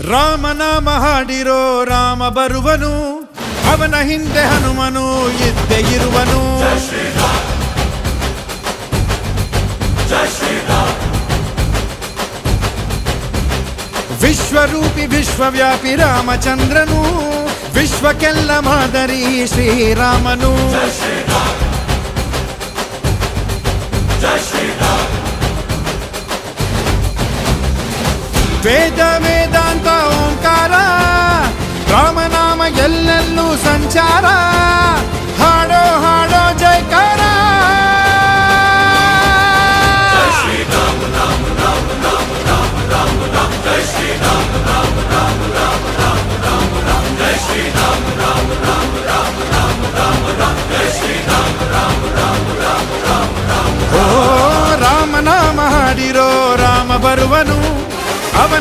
ರಾಮನಾಮ ಹಾಡಿರೋ ರಾಮ ಬರುವನು, ಅವನ ಹಿಂದೆ ಹನುಮನು ಇದ್ದೇ ಇರುವನು. ವಿಶ್ವರೂಪಿ ವಿಶ್ವವ್ಯಾಪಿ ರಾಮಚಂದ್ರನು, ವಿಶ್ವಕ್ಕೆಲ್ಲ ಮಾದರಿ ಶ್ರೀರಾಮನು. ವೇದ ವೇದಾಂತ ಓಂಕಾರ, ರಾಮನಾಮ ಎಲ್ಲೆಲ್ಲೂ ಸಂಚಾರ. ಹಾಡೋ ಹಾಡೋ ಜೈಕಾರ. ಓ ರಾಮನಾಮ ಹಾಡಿರೋ ರಾಮ ಬರುವನು, ಅವನ